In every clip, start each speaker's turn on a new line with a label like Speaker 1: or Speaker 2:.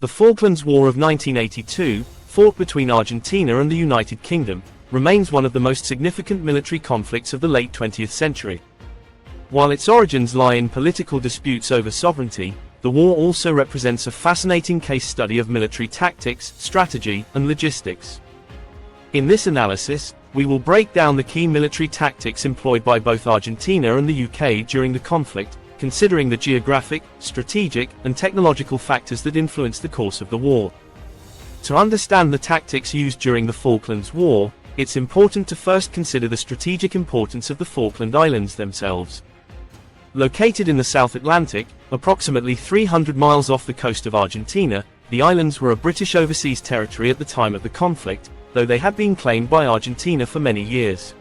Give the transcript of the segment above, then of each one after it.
Speaker 1: The Falklands War of 1982, fought between Argentina and the United Kingdom, remains one of the most significant military conflicts of the late 20th century. While its origins lie in political disputes over sovereignty, the war also represents a fascinating case study of military tactics, strategy, and logistics. In this analysis, we will break down the key military tactics employed by both Argentina and the UK during the conflict, considering the geographic, strategic, and technological factors that influenced the course of the war. To understand the tactics used during the Falklands War, it's important to first consider the strategic importance of the Falkland Islands themselves. Located in the South Atlantic, approximately 300 miles off the coast of Argentina, the islands were a British overseas territory at the time of the conflict, though they had been claimed by Argentina for many years.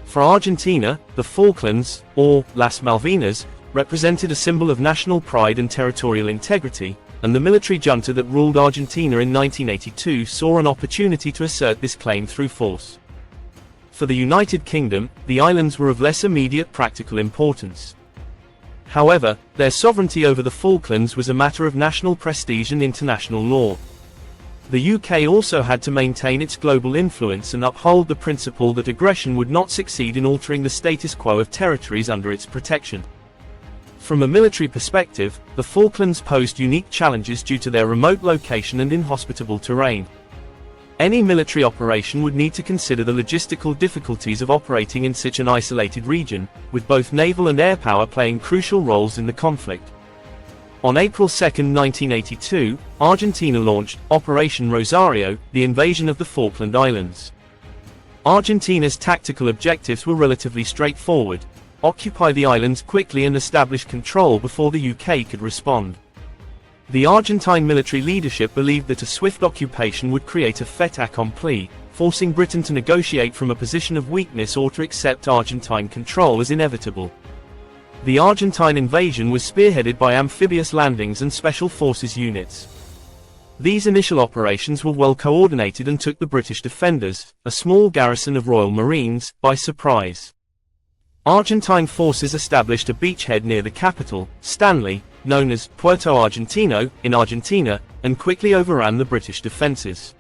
Speaker 1: For Argentina, the Falklands, or Las Malvinas, represented a symbol of national pride and territorial integrity, and the military junta that ruled Argentina in 1982 saw an opportunity to assert this claim through force. For the United Kingdom, the islands were of less immediate practical importance. However, their sovereignty over the Falklands was a matter of national prestige and international law. The UK also had to maintain its global influence and uphold the principle that aggression would not succeed in altering the status quo of territories under its protection. From a military perspective, the Falklands posed unique challenges due to their remote location and inhospitable terrain. Any military operation would need to consider the logistical difficulties of operating in such an isolated region, with both naval and air power playing crucial roles in the conflict. On April 2, 1982, Argentina launched Operation Rosario, the invasion of the Falkland Islands. Argentina's tactical objectives were relatively straightforward: occupy the islands quickly and establish control before the UK could respond. The Argentine military leadership believed that a swift occupation would create a fait accompli, forcing Britain to negotiate from a position of weakness or to accept Argentine control as inevitable. The Argentine invasion was spearheaded by amphibious landings and special forces units. These initial operations were well coordinated and took the British defenders, a small garrison of Royal Marines, by surprise. Argentine forces established a beachhead near the capital, Stanley, known as Puerto Argentino, in Argentina, and quickly overran the British defenses.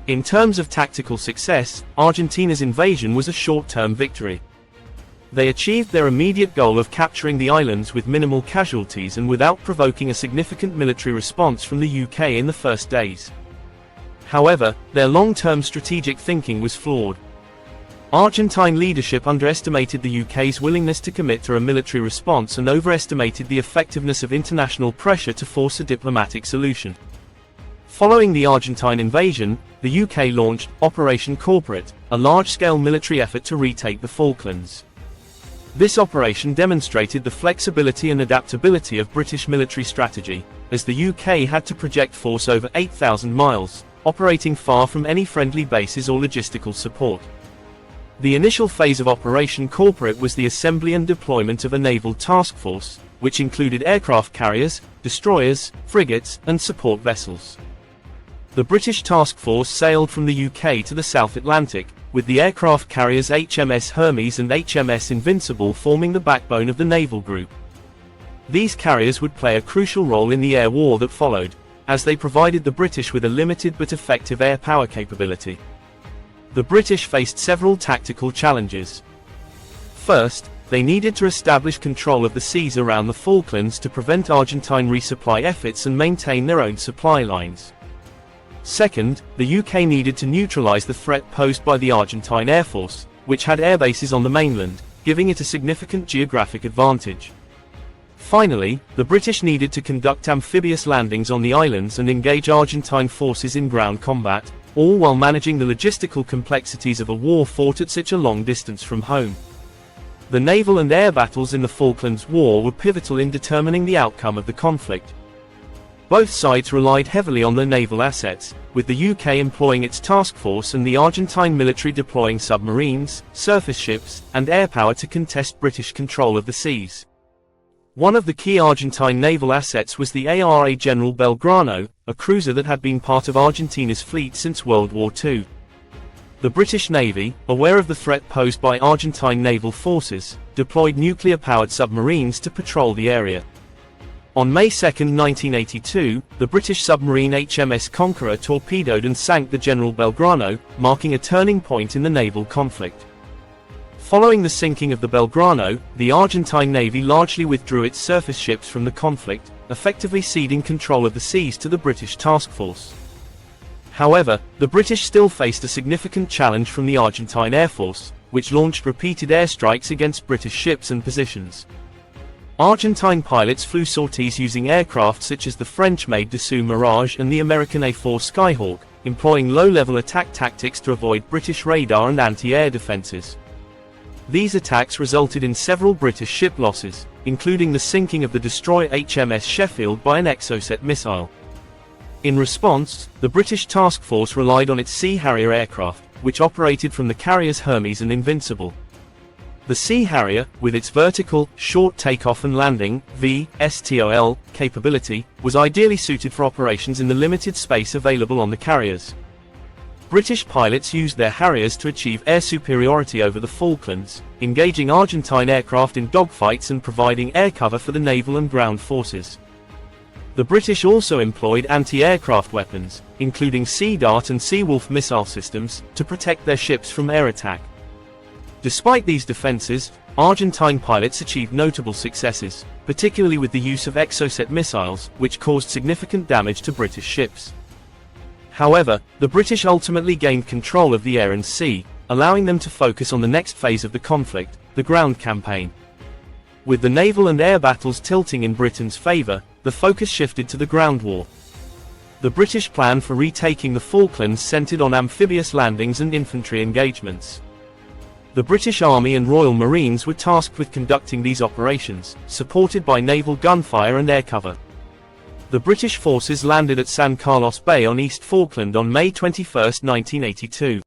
Speaker 1: In terms of tactical success, Argentina's invasion was a short-term victory. They achieved their immediate goal of capturing the islands with minimal casualties and without provoking a significant military response from the UK in the first days. However, their long-term strategic thinking was flawed. Argentine leadership underestimated the UK's willingness to commit to a military response and overestimated the effectiveness of international pressure to force a diplomatic solution. Following the Argentine invasion, the UK launched Operation Corporate, a large-scale military effort to retake the Falklands. This operation demonstrated the flexibility and adaptability of British military strategy, as the UK had to project force over 8,000 miles, operating far from any friendly bases or logistical support. The initial phase of Operation Corporate was the assembly and deployment of a naval task force, which included aircraft carriers, destroyers, frigates, and support vessels. The British task force sailed from the UK to the South Atlantic, with the aircraft carriers HMS Hermes and HMS Invincible forming the backbone of the naval group. These carriers would play a crucial role in the air war that followed, as they provided the British with a limited but effective air power capability. The British faced several tactical challenges. First, they needed to establish control of the seas around the Falklands to prevent Argentine resupply efforts and maintain their own supply lines. Second, the UK needed to neutralize the threat posed by the Argentine Air Force, which had airbases on the mainland, giving it a significant geographic advantage. Finally, the British needed to conduct amphibious landings on the islands and engage Argentine forces in ground combat, all while managing the logistical complexities of a war fought at such a long distance from home. The naval and air battles in the Falklands War were pivotal in determining the outcome of the conflict. Both sides relied heavily on their naval assets, with the UK employing its task force and the Argentine military deploying submarines, surface ships, and air power to contest British control of the seas. One of the key Argentine naval assets was the ARA General Belgrano, a cruiser that had been part of Argentina's fleet since World War II. The British Navy, aware of the threat posed by Argentine naval forces, deployed nuclear-powered submarines to patrol the area. On May 2, 1982, the British submarine HMS Conqueror torpedoed and sank the General Belgrano, marking a turning point in the naval conflict. Following the sinking of the Belgrano, the Argentine Navy largely withdrew its surface ships from the conflict, effectively ceding control of the seas to the British task force. However, the British still faced a significant challenge from the Argentine Air Force, which launched repeated airstrikes against British ships and positions. Argentine pilots flew sorties using aircraft such as the French-made Dassault Mirage and the American A-4 Skyhawk, employing low-level attack tactics to avoid British radar and anti-air defenses. These attacks resulted in several British ship losses, including the sinking of the destroyer HMS Sheffield by an Exocet missile. In response, the British task force relied on its Sea Harrier aircraft, which operated from the carriers Hermes and Invincible. The Sea Harrier, with its vertical, short takeoff and landing (VSTOL) capability, was ideally suited for operations in the limited space available on the carriers. British pilots used their Harriers to achieve air superiority over the Falklands, engaging Argentine aircraft in dogfights and providing air cover for the naval and ground forces. The British also employed anti-aircraft weapons, including Sea Dart and Sea Wolf missile systems, to protect their ships from air attack. Despite these defenses, Argentine pilots achieved notable successes, particularly with the use of Exocet missiles, which caused significant damage to British ships. However, the British ultimately gained control of the air and sea, allowing them to focus on the next phase of the conflict, the ground campaign. With the naval and air battles tilting in Britain's favour, the focus shifted to the ground war. The British plan for retaking the Falklands centred on amphibious landings and infantry engagements. The British Army and Royal Marines were tasked with conducting these operations, supported by naval gunfire and air cover. The British forces landed at San Carlos Bay on East Falkland on May 21, 1982.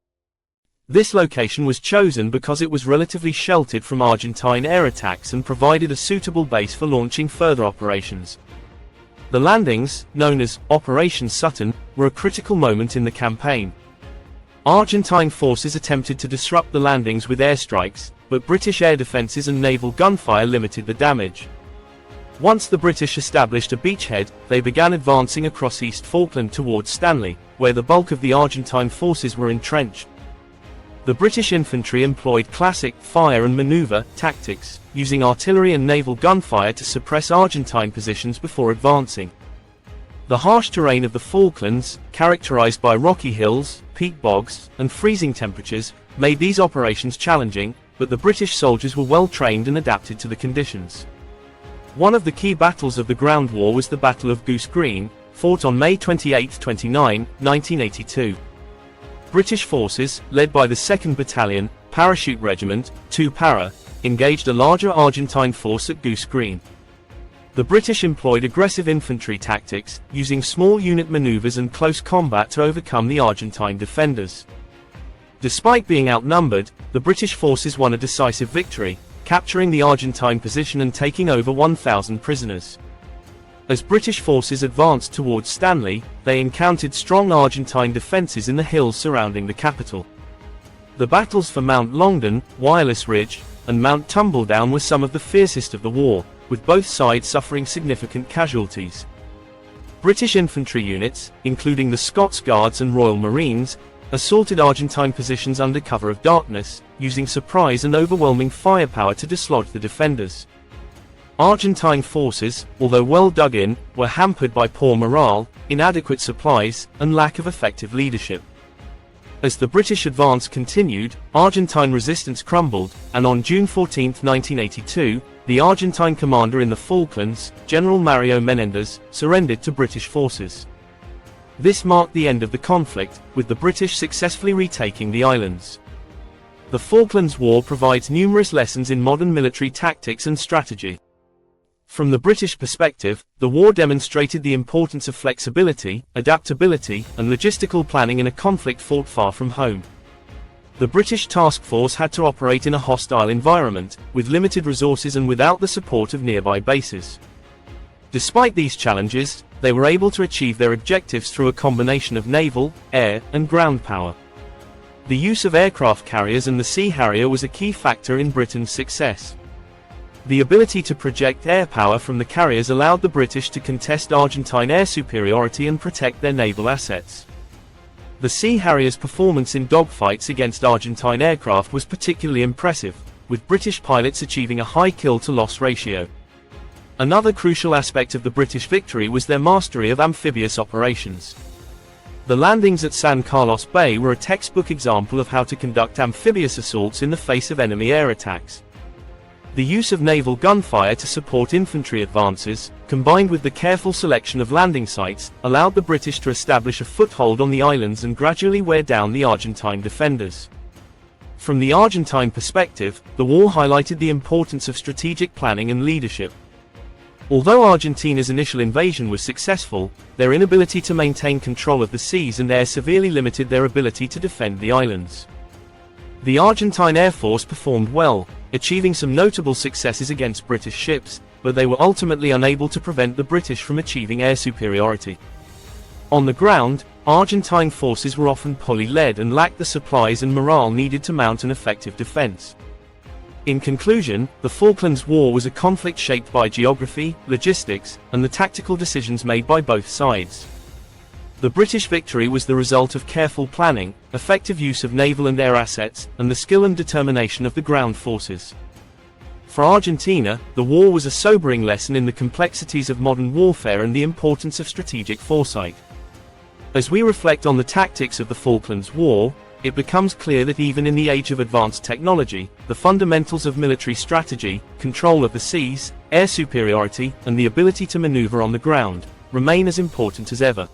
Speaker 1: This location was chosen because it was relatively sheltered from Argentine air attacks and provided a suitable base for launching further operations. The landings, known as Operation Sutton, were a critical moment in the campaign. Argentine forces attempted to disrupt the landings with airstrikes, but British air defences and naval gunfire limited the damage. Once the British established a beachhead, they began advancing across East Falkland towards Stanley, where the bulk of the Argentine forces were entrenched. The British infantry employed classic fire and maneuver tactics, using artillery and naval gunfire to suppress Argentine positions before advancing. The harsh terrain of the Falklands, characterized by rocky hills, peat bogs, and freezing temperatures, made these operations challenging, but the British soldiers were well trained and adapted to the conditions. One of the key battles of the ground war was the Battle of Goose Green, fought on May 28–29, 1982. British forces, led by the 2nd Battalion, Parachute Regiment, 2 Para, engaged a larger Argentine force at Goose Green. The British employed aggressive infantry tactics, using small unit maneuvers and close combat to overcome the Argentine defenders. Despite being outnumbered, the British forces won a decisive victory, capturing the Argentine position and taking over 1,000 prisoners. As British forces advanced towards Stanley, they encountered strong Argentine defences in the hills surrounding the capital. The battles for Mount Longdon, Wireless Ridge, and Mount Tumbledown were some of the fiercest of the war, with both sides suffering significant casualties. British infantry units, including the Scots Guards and Royal Marines, assaulted Argentine positions under cover of darkness, using surprise and overwhelming firepower to dislodge the defenders. Argentine forces, although well dug in, were hampered by poor morale, inadequate supplies, and lack of effective leadership. As the British advance continued, Argentine resistance crumbled, and on June 14, 1982, the Argentine commander in the Falklands, General Mario Menendez, surrendered to British forces. This marked the end of the conflict, with the British successfully retaking the islands. The Falklands War provides numerous lessons in modern military tactics and strategy. From the British perspective, the war demonstrated the importance of flexibility, adaptability, and logistical planning in a conflict fought far from home. The British task force had to operate in a hostile environment, with limited resources and without the support of nearby bases. Despite these challenges, they were able to achieve their objectives through a combination of naval, air, and ground power. The use of aircraft carriers and the Sea Harrier was a key factor in Britain's success. The ability to project air power from the carriers allowed the British to contest Argentine air superiority and protect their naval assets. The Sea Harriers' performance in dogfights against Argentine aircraft was particularly impressive, with British pilots achieving a high kill-to-loss ratio. Another crucial aspect of the British victory was their mastery of amphibious operations. The landings at San Carlos Bay were a textbook example of how to conduct amphibious assaults in the face of enemy air attacks. The use of naval gunfire to support infantry advances, combined with the careful selection of landing sites, allowed the British to establish a foothold on the islands and gradually wear down the Argentine defenders. From the Argentine perspective, the war highlighted the importance of strategic planning and leadership. Although Argentina's initial invasion was successful, their inability to maintain control of the seas and air severely limited their ability to defend the islands. The Argentine Air Force performed well, achieving some notable successes against British ships, but they were ultimately unable to prevent the British from achieving air superiority. On the ground, Argentine forces were often poorly led and lacked the supplies and morale needed to mount an effective defense. In conclusion, the Falklands War was a conflict shaped by geography, logistics, and the tactical decisions made by both sides. The British victory was the result of careful planning, effective use of naval and air assets, and the skill and determination of the ground forces. For Argentina, the war was a sobering lesson in the complexities of modern warfare and the importance of strategic foresight. As we reflect on the tactics of the Falklands War, it becomes clear that even in the age of advanced technology, the fundamentals of military strategy, control of the seas, air superiority, and the ability to maneuver on the ground, remain as important as ever.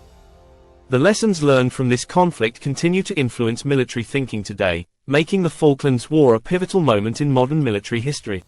Speaker 1: The lessons learned from this conflict continue to influence military thinking today, making the Falklands War a pivotal moment in modern military history.